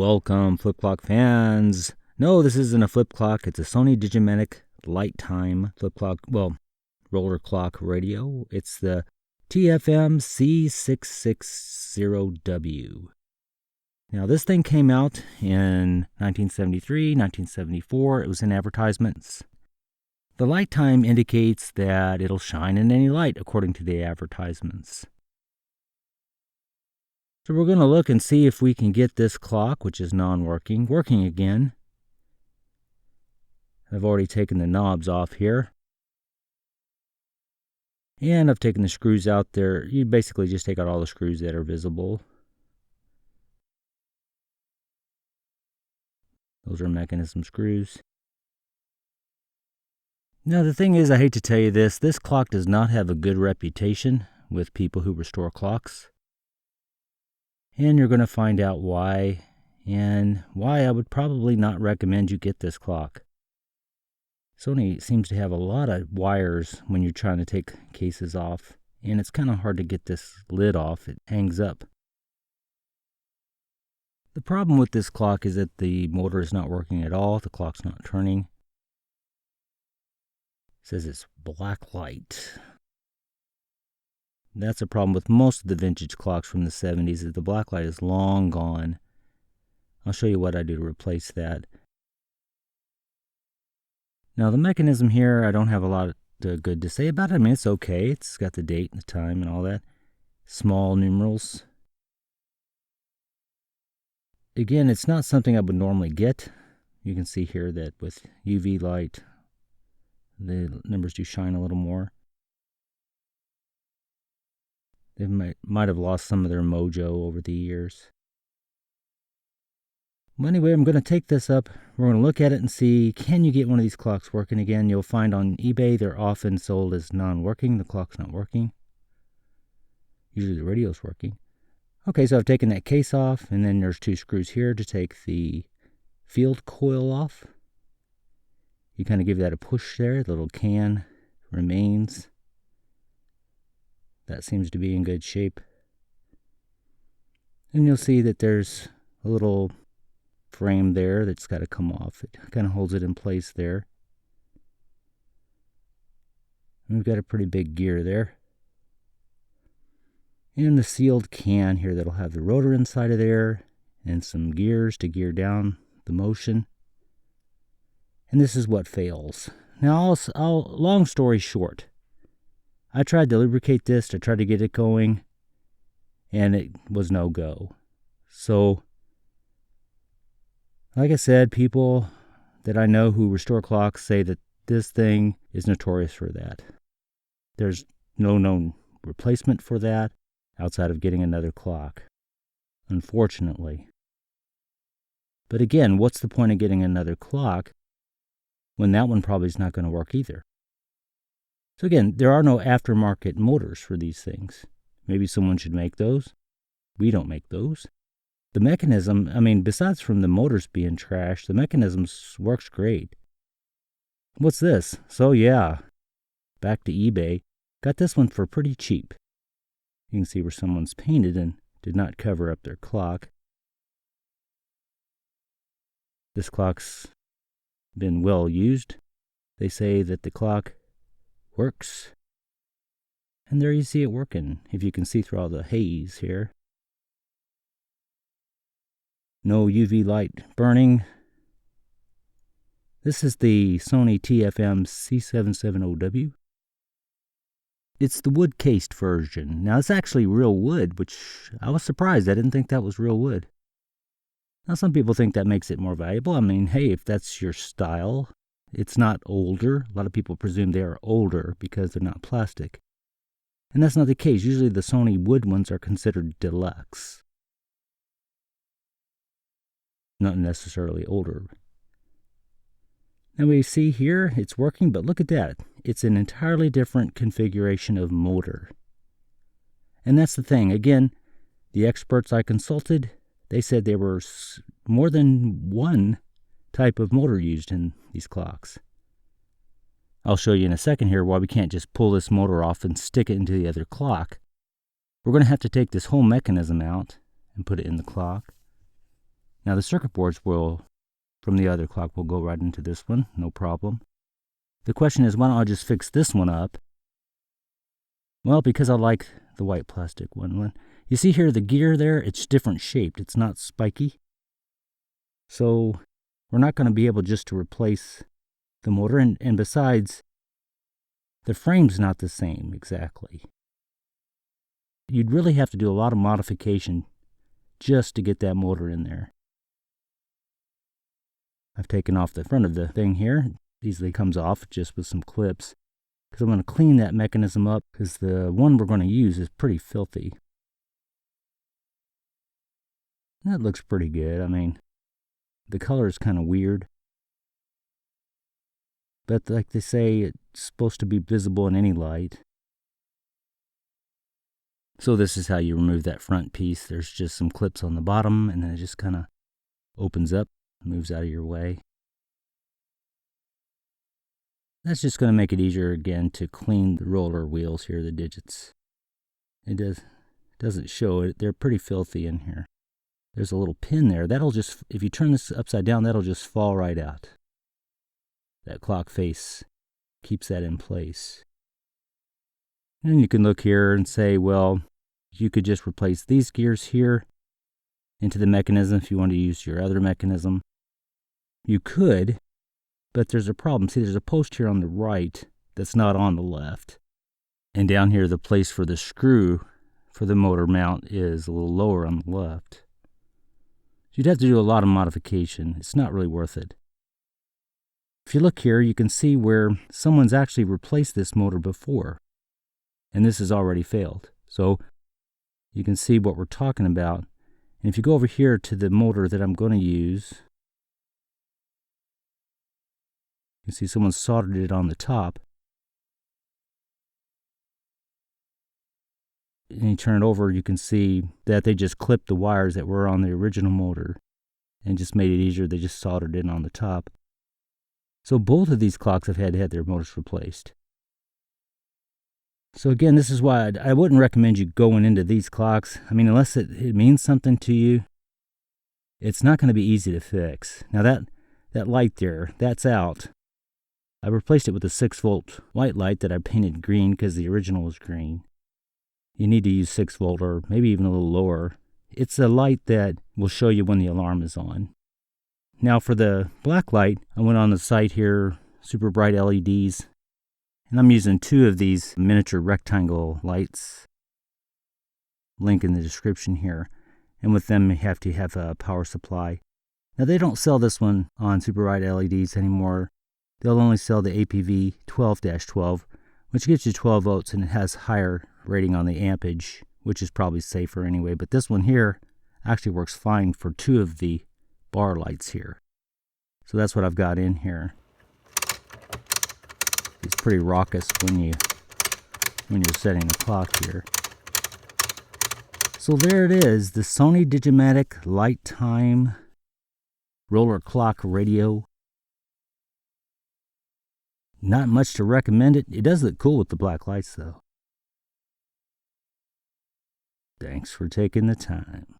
Welcome, flip clock fans. No, this isn't a flip clock. It's a Sony Digimatic Light Time flip clock, well, roller clock radio. It's the TFM C660W. Now, this thing came out in 1973, 1974. It was in advertisements. The light time indicates that it'll shine in any light, according to the advertisements. So we're going to look and see if we can get this clock, which is non-working, working again. I've already taken the knobs off here. And I've taken the screws out there. You basically just take out all the screws that are visible. Those are mechanism screws. Now the thing is, I hate to tell you this clock does not have a good reputation with people who restore clocks. And you're going to find out why, and why I would probably not recommend you get this clock. Sony seems to have a lot of wires when you're trying to take cases off, and it's kind of hard to get this lid off. It hangs up. The problem with this clock is that the motor is not working at all. The clock's not turning. It says it's black light. That's a problem with most of the vintage clocks from the 70s, is the black light is long gone. I'll show you what I do to replace that. Now the mechanism here, I don't have a lot good to say about it. I mean, it's okay. It's got the date and the time and all that. Small numerals. Again, it's not something I would normally get. You can see here that with UV light, the numbers do shine a little more. They might have lost some of their mojo over the years. Well, anyway, I'm going to take this up. We're going to look at it and see, can you get one of these clocks working again? You'll find on eBay they're often sold as non-working. The clock's not working. Usually the radio's working. Okay, so I've taken that case off, and then there's two screws here to take the field coil off. You kind of give that a push there. The little can remains. That seems to be in good shape. And you'll see that there's a little frame there that's got to come off. It kind of holds it in place there. And we've got a pretty big gear there. And the sealed can here that'll have the rotor inside of there and some gears to gear down the motion. And this is what fails. Now, long story short, I tried to lubricate this to try to get it going, and it was no go. So, like I said, people that I know who restore clocks say that this thing is notorious for that. There's no known replacement for that outside of getting another clock, unfortunately. But again, what's the point of getting another clock when that one probably is not going to work either? So again, there are no aftermarket motors for these things. Maybe someone should make those. We don't make those. The mechanism, I mean, besides from the motors being trashed, the mechanism works great. What's this? So yeah, back to eBay. Got this one for pretty cheap. You can see where someone's painted and did not cover up their clock. This clock's been well used. They say that the clock works. And there you see it working, if you can see through all the haze here. No UV light burning. This is the Sony TFM C660W. It's the wood-cased version. Now, it's actually real wood, which I was surprised. I didn't think that was real wood. Now, some people think that makes it more valuable. I mean, hey, if that's your style, it's not older. A lot of people presume they are older because they're not plastic. And that's not the case. Usually the Sony wood ones are considered deluxe. Not necessarily older. Now we see here it's working, but look at that. It's an entirely different configuration of motor. And that's the thing. Again, the experts I consulted, they said there were more than one type of motor used in these clocks. I'll show you in a second here why we can't just pull this motor off and stick it into the other clock. We're going to have to take this whole mechanism out and put it in the clock. Now the circuit boards from the other clock will go right into this one, no problem. The question is, why don't I just fix this one up? Well, because I like the white plastic one. You see here the gear there, it's different shaped. It's not spiky. So we're not going to be able just to replace the motor. And besides, the frame's not the same exactly. You'd really have to do a lot of modification just to get that motor in there. I've taken off the front of the thing here. It easily comes off just with some clips, because I'm going to clean that mechanism up, because the one we're going to use is pretty filthy. That looks pretty good. I mean, the color is kind of weird, but like they say, it's supposed to be visible in any light. So this is how you remove that front piece. There's just some clips on the bottom, and then it just kind of opens up, moves out of your way. That's just going to make it easier again to clean the roller wheels here, the digits. It doesn't show it. They're pretty filthy in here. There's a little pin there. That'll just, if you turn this upside down, that'll just fall right out. That clock face keeps that in place. And you can look here and say, well, you could just replace these gears here into the mechanism if you want to use your other mechanism. You could, but there's a problem. See, there's a post here on the right that's not on the left. And down here, the place for the screw for the motor mount is a little lower on the left. You'd have to do a lot of modification. It's not really worth it. If you look here, you can see where someone's actually replaced this motor before, and this has already failed. So you can see what we're talking about. And if you go over here to the motor that I'm going to use, you can see someone soldered it on the top. And you turn it over, you can see that they just clipped the wires that were on the original motor and just made it easier. They just soldered it on the top. So both of these clocks have had to have their motors replaced. So again, this is why I wouldn't recommend you going into these clocks. I mean, unless it means something to you, it's not going to be easy to fix. Now that light there, that's out. I replaced it with a 6-volt white light that I painted green because the original was green. You need to use 6 volt or maybe even a little lower. It's a light that will show you when the alarm is on. Now for the black light, I went on the site here, super bright LEDs, and I'm using 2 of these miniature rectangle lights. Link in the description here. And with them, you have to have a power supply. Now they don't sell this one on super bright LEDs anymore. They'll only sell the APV 12-12, which gets you 12 volts, and it has higher rating on the ampage, which is probably safer anyway. But this one here actually works fine for 2 of the bar lights here. So that's what I've got in here. It's pretty raucous when you're setting the clock here. So there it is, the Sony Digimatic Light Time Roller Clock Radio. Not much to recommend it. It does look cool with the black lights though. Thanks for taking the time.